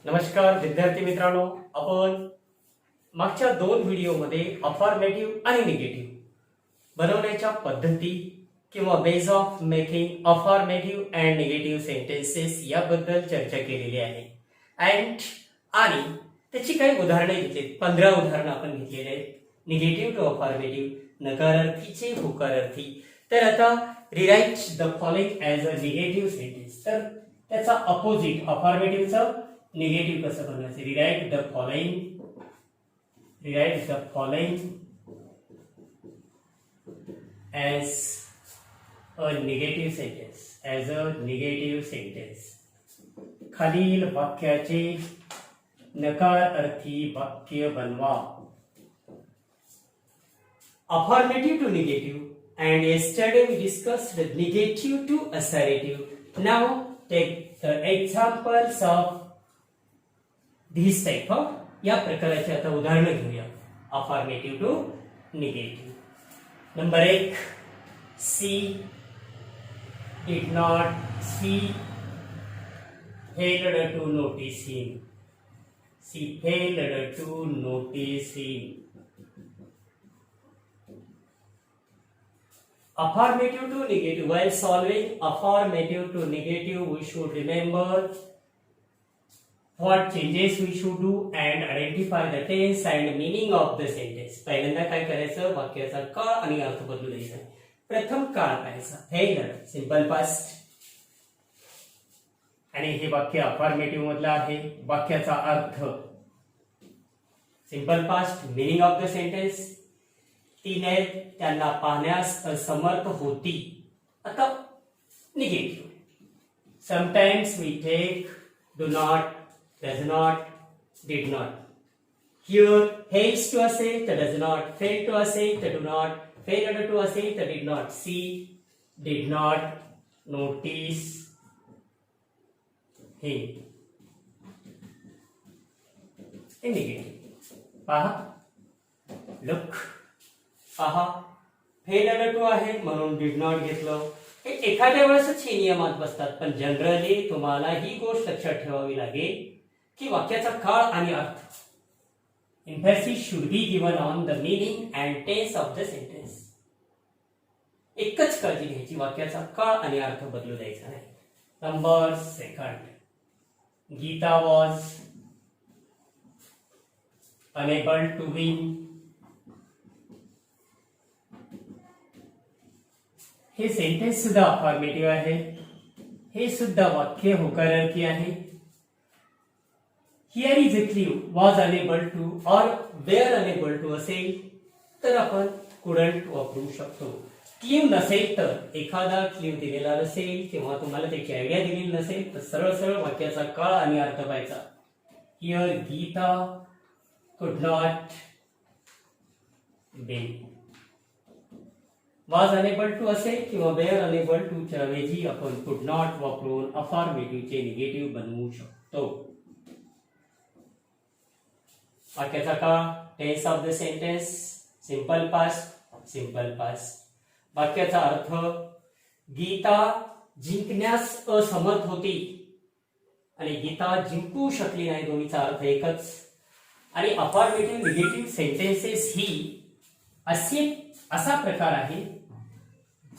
नमस्कार विद्यार्थी मित्रांनो, आपण मागच्या दोन व्हिडिओमध्ये अफर्मेटिव्ह आणि निगेटिव्ह बनवण्याच्या पद्धती किंवा base of making affirmative and negative sentences याबद्दल चर्चा केलेली आहे. आणि त्याची काही उदाहरणे घेतली. 15 उदाहरणं आपण घेतलेली आहेत. निगेटिव्ह टू अफर्मेटिव्ह, नकारार्थीचे होकारार्थी. तर आता rewrite the following as a negative sentence. तर त्याचा अपोजिट अफर्मेटिव्हचा निगेटिव्ह कसं बनवायचं. Rewrite the following as a negative sentence. खालील वाक्याचे नकार अर्थी वाक्य बनवा. Affirmative to negative, and yesterday we discussed the negative to assertive. Now take the examples of this type of या प्रकाराचे आता उदाहरण घेऊया. Affirmative to negative. Number 1, she did not see failed to notice him. She failed to notice him. Affirmative to negative. While solving affirmative to negative, we should remember what changes we should do and identify the tense and meaning of the sentence. पहिल्यांदा काय करायचं, वाक्याचा काळ आणि अर्थ बदलू द्यायचा. प्रथम काळ पाहायचा. फेल्ड सिंपल पास्ट, आणि हे वाक्य अफर्मेटिव्ह मधलं आहे. वाक्याचा अर्थ simple past. Meaning of the sentence, तिने त्यांना पाहण्यास असमर्थ होती. आता negative. Sometimes we take do not, does not, did not. Here fails to assert the does not, failed to assert the do not, failed to assert the did not. See did not notice him. Indicative. पहा, look, पहा, failed to आहे म्हणून did not घेतलं. हे एखाद्या वेळेसच हे नियमात बसतात, पण जनरली तुम्हाला ही गोष्ट लक्षात ठेवावी लागेल की वाक्याचा काळ आणि अर्थ. emphasis should be given on the meaning and tense of the sentence. एकच काळजी घ्यायची, वाक्याचा काळ आणि अर्थ बदलू द्यायचा नाही. Number 2, Geeta was unable to win. हे सेंटेन्स सुद्धा अफर्मेटिव्ह आहे. हे सुद्धा वाक्य होकारार्थी आहे. Here is a clue. Was unable to or were unable to असेल तर आपण couldn't वापरू शकतो. क्ल्यू नसेल तर, एखादा क्ल्यू दिलेला नसेल किंवा तुम्हाला त्याची आयडिया दिलेली नसेल तर सरळ सरळ वाक्याचा काळ आणि अर्थ पाहायचा. Here Gita could not win. Was unable to असेल किंवा were unable to च्या ऐवजी आपण could not वापरून अफर्मेटिव्ह चे निगेटिव्ह बनवू शकतो. वाक्याचा काळ, tense of the sentence simple past. वाक्याचा अर्थ, गीता जिंकण्यास असमर्थ होती आणि गीता जिंकू शकली नाही. दोन्हीचा अर्थ एकच. आणि अफर्मेटिव्ह निगेटिव्ह सेंटेन्सेस ही असा प्रकार आहे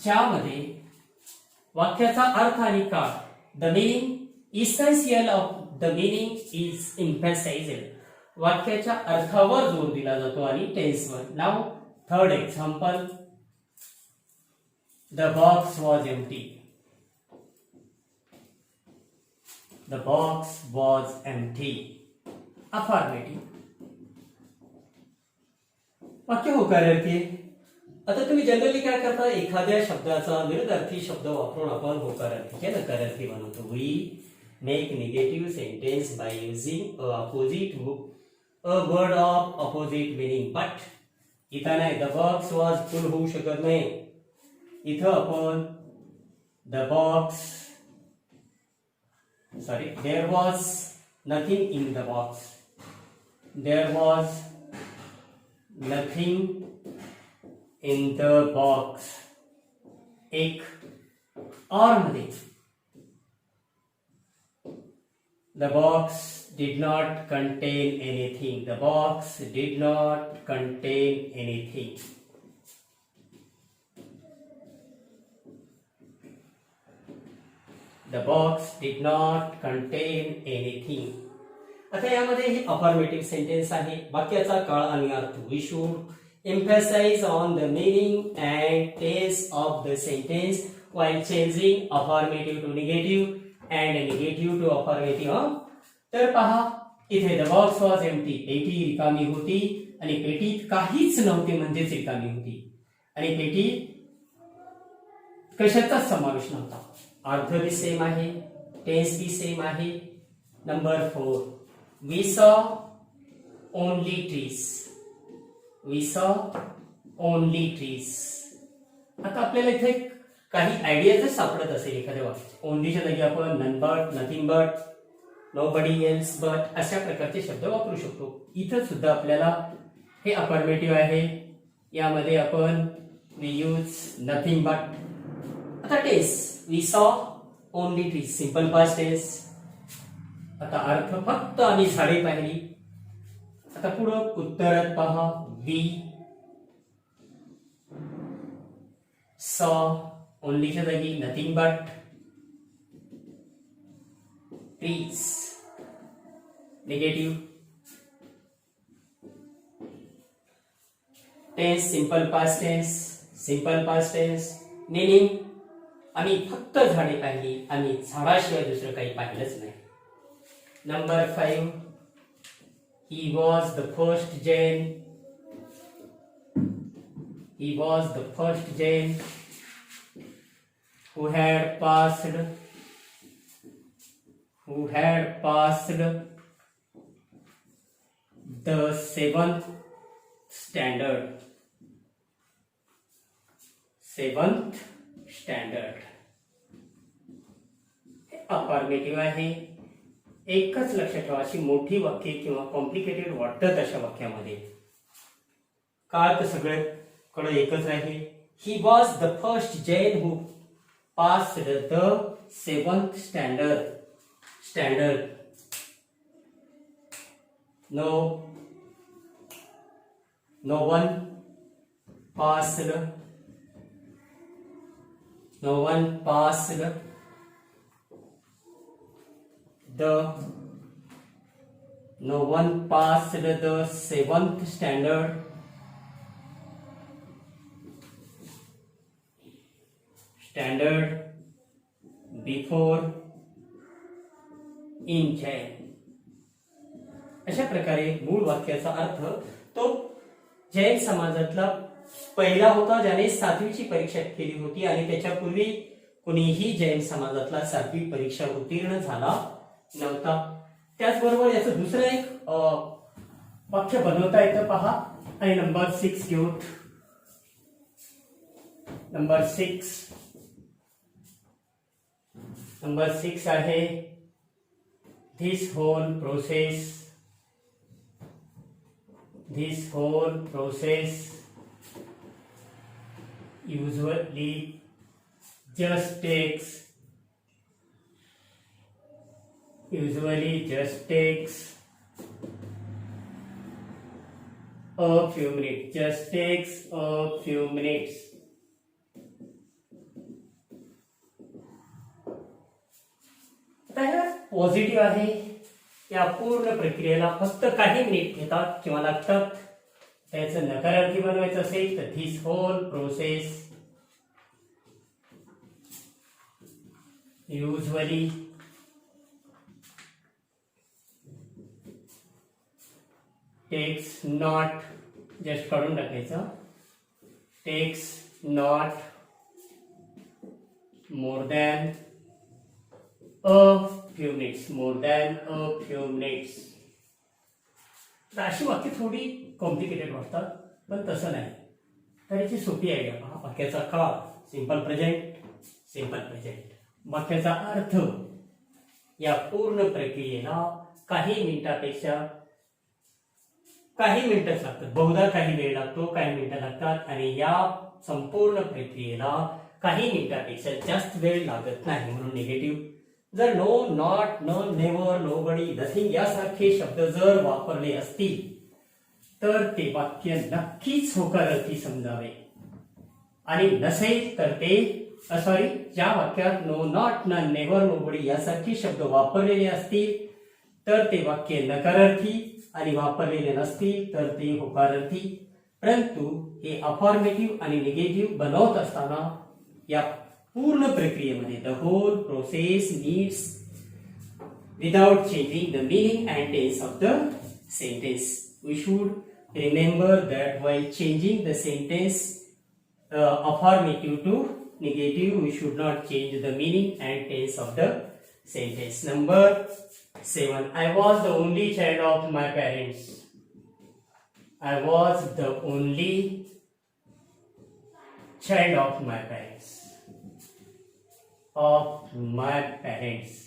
ज्यामध्ये वाक्याचा अर्थ आणि काळ, the meaning essential of the meaning is emphasized. वाक्याच्या अर्थावर जोर दिला जातो आणि टेन्सवर. Now third example, the box was empty. The box was empty. Affirmative. वाक्य होकारार्थी. आता तुम्ही जनरली काय करता, एखाद्या शब्दाचा विरुद्धार्थी शब्द वापरून आपण होकारार्थी किंवा नकारार्थी बनवतो. We make negative sentence by using a word of opposite meaning. But इथं नाही, द बॉक्स वॉज फुल होऊ शकत नाही. इथं आपण there was nothing in the box. There was nothing in the box. एक और मध्ये The box did not contain anything. The box did not contain anything. The box did not contain anything. आता यामध्ये ही अफर्मेटिव्ह सेंटेन्स आहे. वाक्याचा काळ आणि अर्थ. We should emphasize on the meaning and tense of the sentence while changing affirmative to negative and negative to affirmative. तर पहा इथे the box was empty. पेटी रिकामी होती आणि पेटीत काहीच नव्हते म्हणजेच रिकामी होती. आणि पेटीत कशाचाच समावेश नव्हता. अर्थ भी सेम आहे, टेन्स भी सेम आहे. Number 4, we saw only trees. We saw only trees. आता आपल्याला इथे काही आयडियाज सापडत असेल एखाद्या वाक्यात. ओनलीच्या जागी आपण none but, nothing but, nobody else but अशा प्रकारचे शब्द वापरू शकतो. इथं सुद्धा आपल्याला हे अफर्मेटिव्ह आहे. यामध्ये आपण we use nothing but. आता tense we saw only trees, simple past tense. आता अर्थ फक्त आम्ही झाडे पाहिली. आता पुढं उत्तरात पहा we saw ओनलीच्या जागी nothing but trees. Negative tense simple past tense, simple past tense. Meaning आम्ही फक्त झाडे पाहिली, आम्ही झाडाशिवाय दुसरं काही पाहिलंच नाही. Number 5, he was the first Jain. He was the first Jain who had passed the 7th standard. 7th standard. Affirmative आहे. एकच लक्षात ठेवा, अशी मोठी वाक्य किंवा कॉम्प्लिकेटेड वाटतात अशा वाक्यामध्ये काळ तर सगळ्याकडे एकच आहे. He was the first Jan who passed the 7th standard. No one passed the 7th standard before in Jain. अशा प्रकारे मूळ वाक्याचा अर्थ तो जैन समाजातला पहिला होता ज्याने 7वीची परीक्षा केली होती आणि त्याच्यापूर्वी कुणीही जैन समाजातला 7वी परीक्षा उत्तीर्ण झाला नव्हता. त्याचबरोबर याचं दुसरं एक वाक्य बनवता येतं पहा. आणि नंबर 6 घेऊ. नंबर 6 आहे this whole process usually just takes a few minutes. Positive आहे. या पूर्ण प्रक्रियेला फक्त काही मिनिट घेतात किंवा लागतात. त्याचं नकारार्थी बनवायचं असेल तर this whole process usually takes not, just काढून टाकायचं, takes not more than a few minutes. तर अशी वाक्य थोडी कॉम्प्लिकेटेड वाटतात पण तसं नाही. तर याची सोपी आयडिया पहा. वाक्याचा काळ सिंपल प्रेझेंट. वाक्याचा अर्थ या पूर्ण प्रक्रियेला काही मिनिटच लागतात. बहुधा काही वेळ लागतो, काही मिनिटं लागतात आणि या संपूर्ण प्रक्रियेला काही मिनिटापेक्षा जास्त वेळ लागत नाही. म्हणून निगेटिव्ह जर no, not, none, never, nobody, nothing यासारखे शब्द जर वापरले असतील तर ते वाक्य नक्कीच होकारार्थी समजावे, आणि नसेल तर ते ज्या वाक्यात no, not, none, never, nobody यासारखे शब्द वापरलेले असतील तर ते वाक्य नकारार्थी, आणि वापरलेले नसतील तर ते होकारार्थी. परंतु हे अफॉर्मेटिव्ह आणि निगेटिव्ह बनवत असताना या पूर्ण प्रक्रियेमध्ये the whole process needs without changing the meaning and tense of the sentence. We should remember that while changing the sentence affirmative to negative, we should not change the meaning and tense of the sentence. Number 7. I was the only child of my parents. I was the only child of my parents. Of my parents.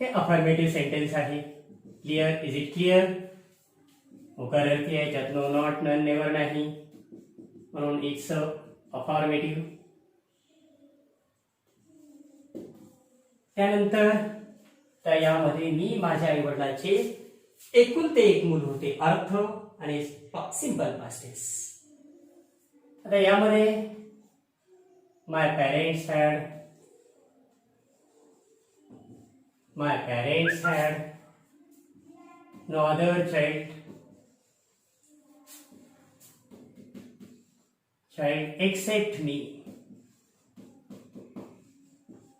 हे affirmative sentence आहे. Clear? Is it clear? होकारार्थी आहे, त्यात no, not, none, never नाही, म्हणून it's affirmative. त्यानंतर तर यामध्ये मी माझ्या आई वडिलांचे एकुलते एक मूल होते. अर्थ आणि सिंपल पास्ट टेन्स. आता यामध्ये my parents had no other child except me.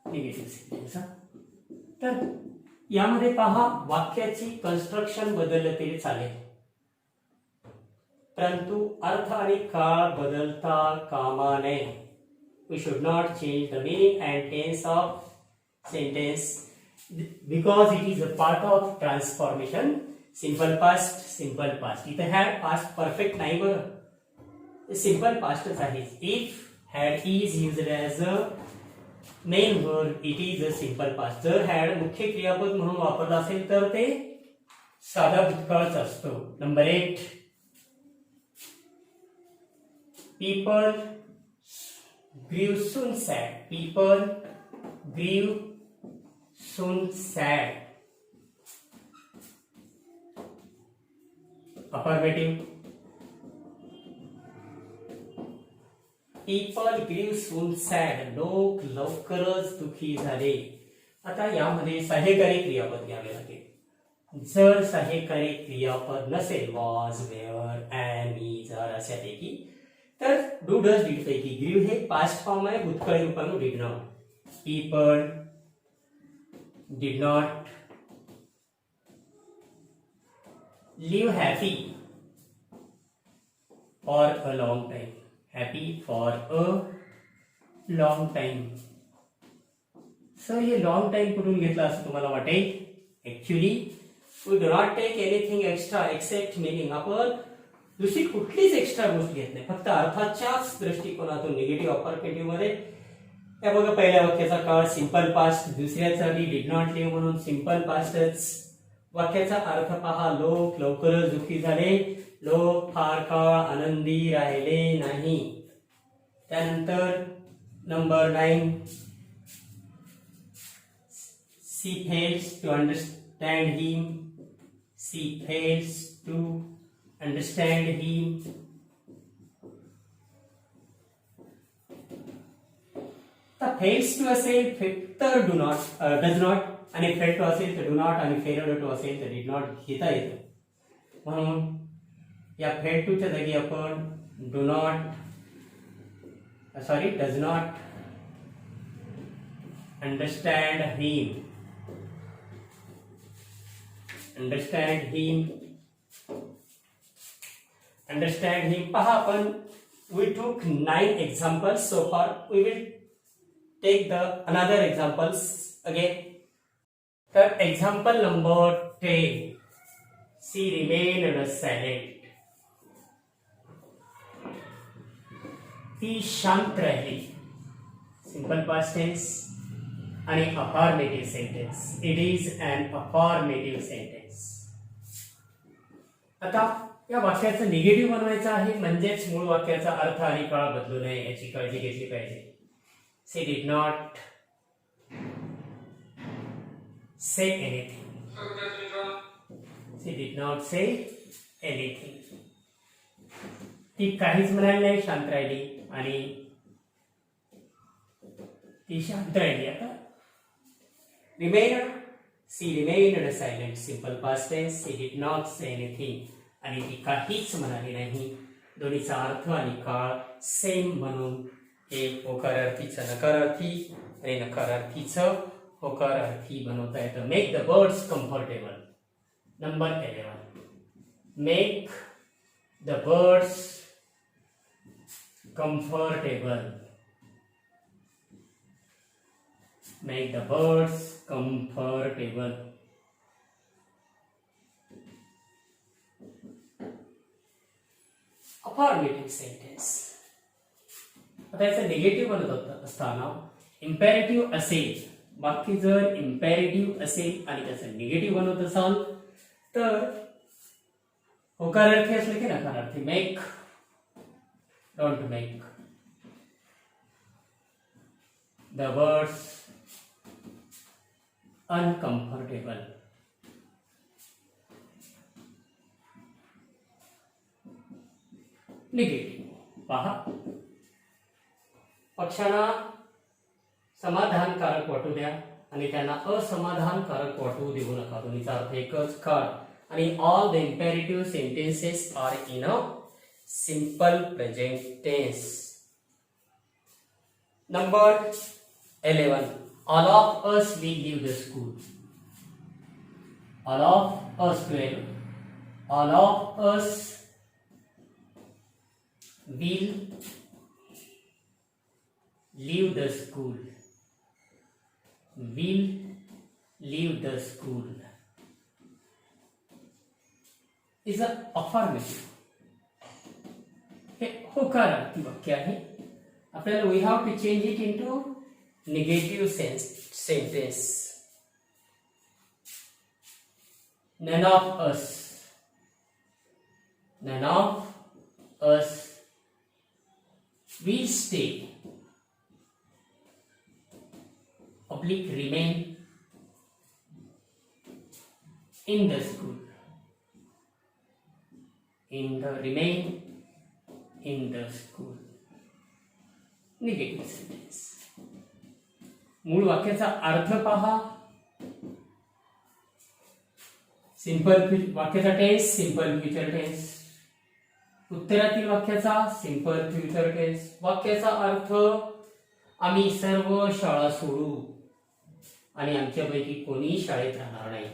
Negative sentence. तर यामध्ये पहा, वाक्याची कन्स्ट्रक्शन बदलले तरी चालेल, परंतु अर्थ आणि काळ बदलता कामा नये. We should not change the meaning and tense of sentence because it is a part of transformation. Simple past, simple past. इथे had past perfect नाही बरं, simple pastच आहे. If had is used as a main verb, it is a simple past. जर had मुख्य क्रियापद म्हणून वापरला असेल तर ते साधा भूतकाळच असतो. Number 8. People grew soon sad. People grew soon sad. Affirmative. People grew soon sad. लोक लवकरच दुःखी झाले. आता यामध्ये सहाय्यकारी क्रियापद घ्यावे लागेल. जर सहाय्यकारी क्रियापद नसेल, was, were, am, is, are अशापैकी, तर डू, डज, डिड पैकी ग्रीव हे पास्ट फॉर्म आहे, भूतकाळी रूपाने did not. People did not live happy for a long time. Happy for a long time. Sir हे लॉंग टाइम कुठून घेतला असं तुम्हाला वाटेल? Actually we do not take anything extra except meaning. आपण दुसरी कुठलीच एक्स्ट्रा गोष्ट घेत नाही, फक्त अर्थाच्याच दृष्टिकोनातून. निगेटिव्ह अफर्मेटिव्ह मध्ये त्या बघा, पहिल्या वाक्याचा काळ सिंपल पास्ट, दुसऱ्याचा डिड नॉट लिव्ह म्हणून सिंपल पास्टच. वाक्याचा अर्थ पहा, लोक लवकरच दुःखी झाले, लोक फार काळ आनंदी राहिले नाही. त्यानंतर number 9. She fails to understand him. She fails to understand him. तर fails to असेल तर do not, does not, आणि fail to असेल तर do not, आणि failure to असेल तर did not घेता येतं. म्हणून या fail to च्या जागी आपण do not, does not understand him. Understand him. Understand him. पहा, आपण we took 9 examples so far. We will take the another examples again. तर example number 10. She remained silent. ती शांत राहिली. Simple past tense आणि affirmative sentence. It is an affirmative sentence. आता या वाक्याचं negative बनवायचं आहे, म्हणजेच मूळ वाक्याचा अर्थ आणि काळ बदलू नये याची काळजी घेतली पाहिजे. She did not say anything. She did not say anything. ती काहीच म्हणाली नाही, शांत राहिली. आणि ती शांत राहिली. आता remained, she remained silent. Simple past tense. She did not say anything. आणि ती काहीच म्हणाली नाही. दोन्हीचा अर्थ आणि काळ सेम म्हणून हे होकारार्थीचं नकारार्थी आणि नकारार्थीचं होकारार्थी बनवता येतं. Make the birds comfortable. Number 11. Make the birds comfortable. Make the birds comfortable. Affirmative sentence. आता याचं निगेटिव्ह बनत असताना इम्पेरेटिव्ह असेल, वाक्य जर इम्पेरेटिव्ह असेल आणि त्याचं निगेटिव्ह बनवत असाल तर होकारार्थी असले की नकारार्थी. Make, don't make the birds uncomfortable. Negative पहा, पक्षांना समाधानकारक वाटू द्या आणि त्यांना असमाधानकारक वाटू देऊ नका. दोन्हीचा अर्थ एकच. काळ आणि all the imperative sentences are in a simple present tense. Number 11. All of us will leave the school. All of us will. All of us will leave the school. Will leave the school is an affirmative. हे होकारार्थी वाक्य आहे. आपल्याला we have to change it into negative sentence. None of us. None of us will stay oblique remain in the school. Remain in the school. Negative sentence. मूळ वाक्याचा अर्थ पहा. Simple वाक्याचा टेन्स सिंपल फ्युचर टेन्स. उत्तरातील वाक्याचा simple future tense. वाक्याचा अर्थ आम्ही सर्व शाळा सोडू आणि आमच्यापैकी कोणी शाळेत राहणार नाही.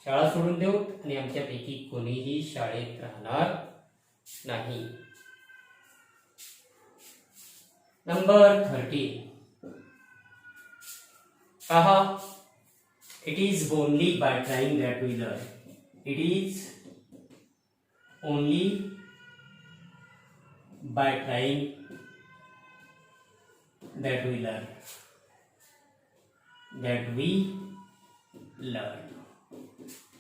शाळा सोडून देऊ आणि आमच्यापैकी कोणीही शाळेत राहणार नाही. नंबर 13. पहा, it is only by trying that we learn. It is only by trying that we learn. That we learn.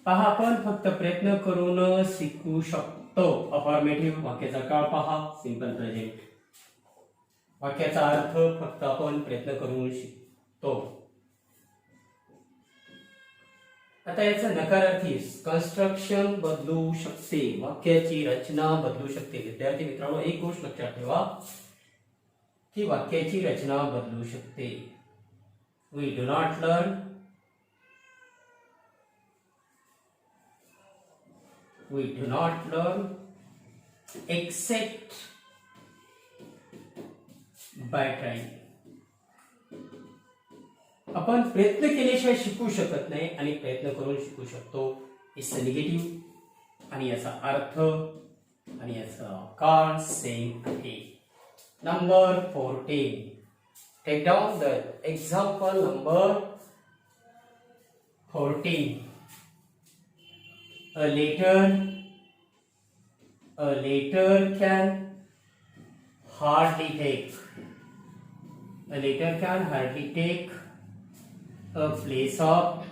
पहा, आपण फक्त प्रयत्न करून शिकू शकतो. अफर्मेटिव्ह. वाक्याचा काळ पहा, सिंपल प्रेझेंट. वाक्याचा अर्थ फक्त आपण प्रयत्न करून शिकतो. आता याचा नकारार्थी कन्स्ट्रक्शन बदलू शकते. वाक्याची रचना बदलू शकते. विद्यार्थी मित्रांनो, एक गोष्ट लक्षात ठेवा की वाक्याची रचना बदलू शकते. We do not learn. We do not learn except by trying. आपण प्रयत्न केल्याशिवाय शिकू शकत नाही आणि प्रयत्न करून शिकू शकतो. इट्स निगेटिव्ह आणि याचा अर्थ आणि याचा काळ सेम आहे. Number 14. Take down the example number 14. A letter can hardly take. A letter can hardly take a place of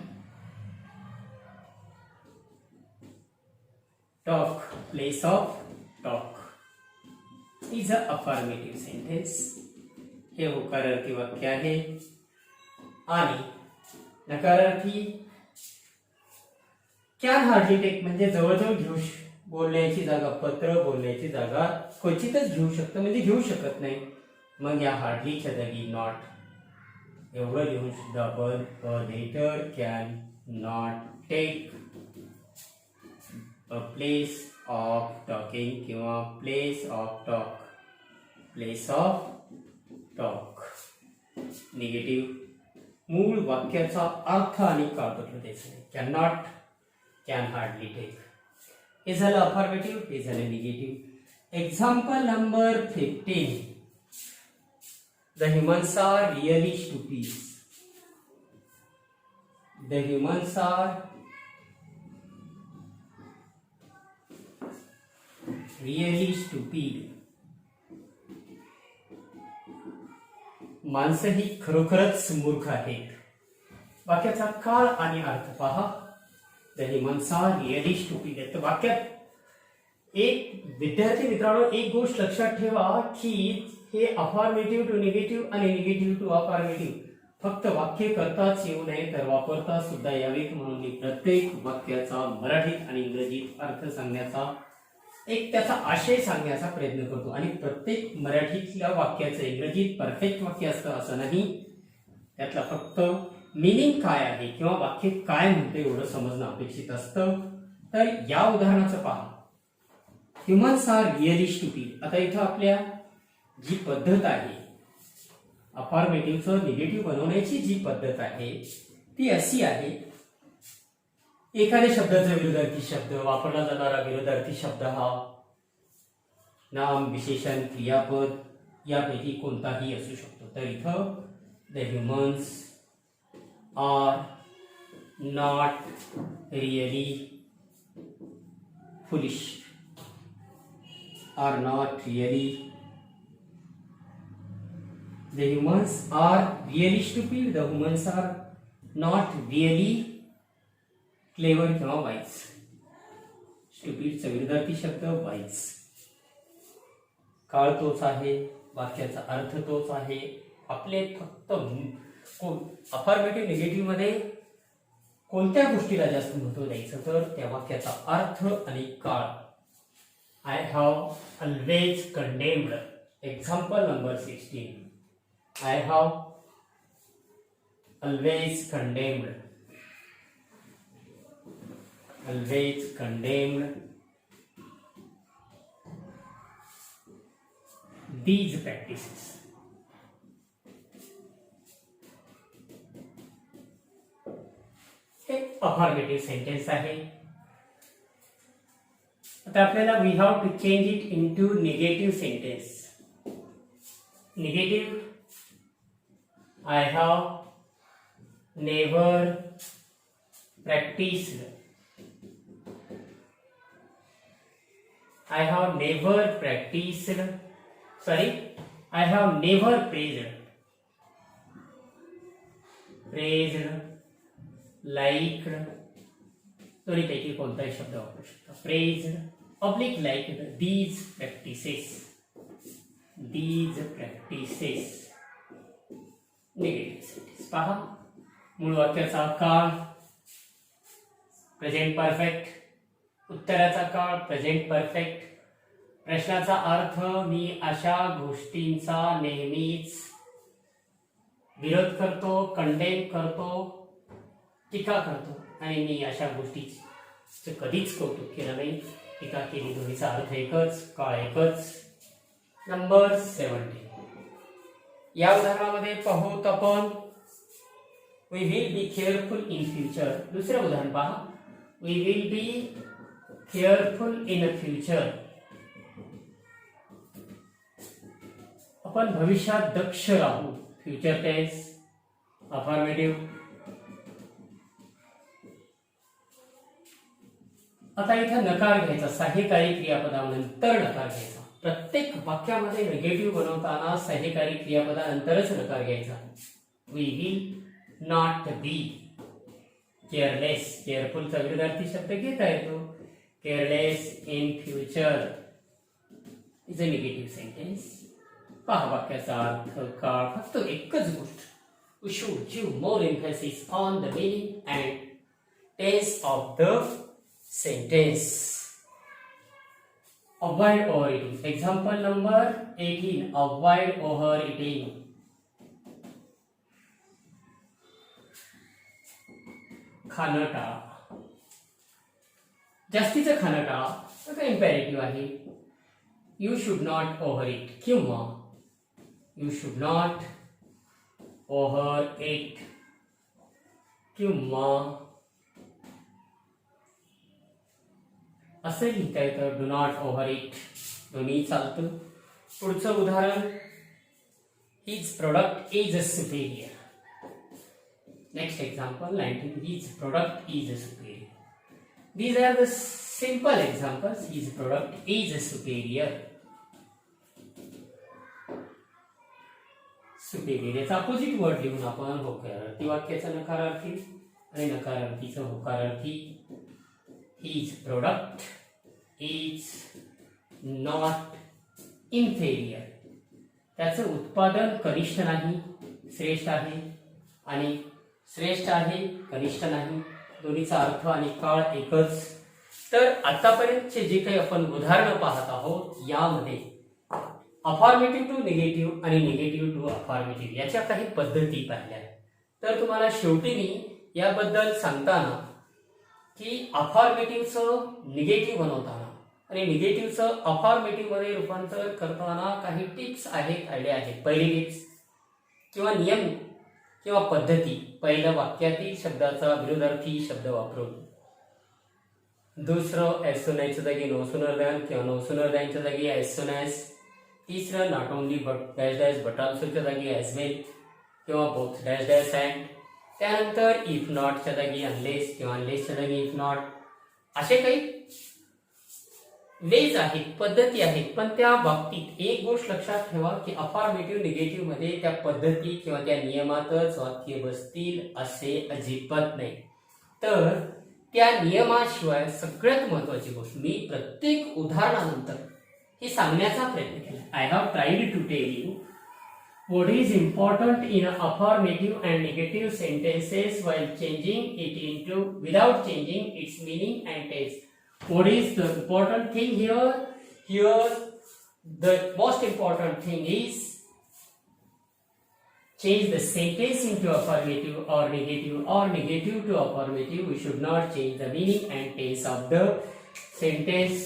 talk. Place of talk is a affirmative sentence. हे होकारार्थी वाक्य आहे. आणि नकारार्थी कॅन हार्डली टेक म्हणजे जवळजवळ बोलण्याची जागा, पत्र बोलण्याची जागा क्वचितच घेऊ शकतं, म्हणजे घेऊ शकत नाही. मग या हार्डलीच्या जागी नॉट एवढं लिहून सुद्धा आपण letter can not take a place of talking किंवा place of talk, place of talk. Negative मूळ वाक्याचा अर्थ आणि काळ बदलू can not, can hardly take. हे झालं अफर्मेटिव्ह, हे झालं negative. Example number 15. The humans are really stupid. The humans are really stupid. माणसं ही खरोखरच मूर्ख आहेत. वाक्याचा काळ आणि अर्थ पहा. The humans are really stupid. तर वाक्यात एक विद्यार्थी मित्रांनो एक गोष्ट लक्षात ठेवा की हे अफर्मेटिव्ह टू निगेटिव्ह आणि निगेटिव्ह टू अफर्मेटिव्ह फक्त वाक्य करताच येऊ नये तर वापरता सुद्धा यावेत, म्हणून मी प्रत्येक वाक्याचा मराठीत आणि इंग्रजीत अर्थ सांगण्याचा, एक त्याचा आशय सांगण्याचा प्रयत्न करतो. आणि प्रत्येक मराठीतल्या वाक्याचं इंग्रजीत परफेक्ट वाक्य असतं असं नाही, त्यातला फक्त मिनिंग काय आहे किंवा वाक्य काय म्हणते एवढं समजणं अपेक्षित असतं. तर या उदाहरणाचं पहा. Humans are really stupid. आता इथं आपल्या जी पद्धत आहे अफर्मेटिव्हचं निगेटिव्ह बनवण्याची जी पद्धत आहे ती अशी आहे. एखाद्या शब्दाचा विरोधार्थी शब्द, वापरला जाणारा विरोधार्थी शब्द हा नाम, विशेषण, क्रियापद यापैकी कोणताही असू शकतो. तर इथं the humans are not really foolish, are not really. The humans are really stupid. The humans are not really clever किंवा wise. Stupid चा विरुद्धार्थी शब्द wise. काळ तोच आहे, वाक्याचा अर्थ तोच आहे. आपले फक्त अफर्मेटिव्ह निगेटिव्ह मध्ये कोणत्या गोष्टीला जास्त महत्व द्यायचं तर त्या वाक्याचा अर्थ आणि काळ. I have always condemned. Example number 16. I have always condemned these practices. हे अफर्मेटिव्ह सेंटेन्स आहे. आता आपल्याला we have to change it into negative sentence. Negative I have never practiced. I have never practiced. Sorry, I have never praised. Praised, liked. दोन्हीपैकी कोणताही शब्द वापरू शकता. Praised, oblique liked. These practices. Negative sentence पहा. मूळ वाक्याचा काळ present perfect, उत्तराचा काळ प्रेझेंट परफेक्ट, प्रश्नाचा अर्थ मी अशा गोष्टींचा नेहमीच विरोध करतो, कंडेम करतो, टीका करतो आणि मी अशा गोष्टीचं कधीच कौतुक केलं नाही, टीका केली. दोन्हीचा अर्थ एकच, काळ एकच. नंबर 17. या उदाहरणामध्ये पाहूत आपण we will be careful in future. दुसरं उदाहरण पहा. We will be careful in future. आपण भविष्यात दक्ष राहू. Future tense affirmative. आता इथं नकार घ्यायचा. सहाय्यकारी क्रियापदानंतर नकार घ्यायचा. प्रत्येक वाक्यामध्ये निगेटिव्ह बनवताना सहाय्यकारी क्रियापदानंतरच नकार घ्यायचा. We will not be careless. केअरफुलचा विरुद्धार्थी शब्द घेता येतो. Careless in future is a negative sentence. पहा वाक्याचा अर्थ, काळ, फक्त एकच गोष्ट. We should give more emphasis on the meaning and tense of the sentence. Avoid overeating. Example number 18. Avoid overeating. खाणं टाळा. जास्तीचं खाणं टाळा. तर इम्पेरेटिव्ह आहे. You should not overeat किंवा you should not overeat किंवा असं लिहिता येतं डू नॉट ओव्हर इट. दोन्ही चालतं. पुढचं उदाहरण his product is a superior. Next example 19. His product is a superior. These are the simple examples. His product is superior. Superior याचा opposite word लिहून आपण होकारार्थी वाक्याचा नकारार्थी आणि नकारार्थीचं होकारार्थी. His product is not inferior. त्याचं उत्पादन कनिष्ठ नाही, श्रेष्ठ आहे. आणि श्रेष्ठ आहे, कनिष्ठ नाही, दोन्हीचा अर्थ आणि काळ एकच. तर आतापर्यंतचे जे काही आपण उदाहरणं पाहत आहोत यामध्ये अफॉर्मेटिव्ह टू निगेटिव्ह आणि निगेटिव्ह टू अफॉर्मेटिव्ह याच्या काही पद्धती पाहिल्या. तर तुम्हाला शेवटी मी याबद्दल सांगताना की अफॉर्मेटिव्हचं निगेटिव्ह बनवताना आणि निगेटिव्हचं अफॉर्मेटिव्ह मध्ये रूपांतर करताना काही टिप्स आहेत, आयडिया आहेत. पहिली टिप्स किंवा नियम किंवा पद्धती. पहिल्या वाक्यातील शब्दाचा विरोधार्थी शब्द वापरून. दुसरं एज सून ॲजच्या जागी नो सूनर दॅन किंवा नो सूनर दॅनच्या जागी एज सून ॲज. तिसरं not only but dash dash but ऑल्सोच्या जागी ॲज वेल किंवा बोथ डॅश डॅश अँड. त्यानंतर इफ नॉटच्या जागी अनलेस किंवा अनलेसच्या जागी इफ नॉट. असे काही वेज आहेत, पद्धती आहेत. पण त्या बाबतीत एक गोष्ट लक्षात ठेवा की अफॉर्मेटिव्ह निगेटिव्ह मध्ये त्या पद्धती किंवा त्या नियमातच वाक्य बसतील असे अजिबात नाही. तर त्या नियमाशिवाय सगळ्यात महत्वाची गोष्ट मी प्रत्येक उदाहरणानंतर हे सांगण्याचा प्रयत्न केला. I have tried to tell you what is important in affirmative and negative sentences while changing it into without changing its meaning and tense. What is the important thing here? Here the most important thing is change the sentence into affirmative or negative to affirmative. We should not change the meaning and tense of the sentence.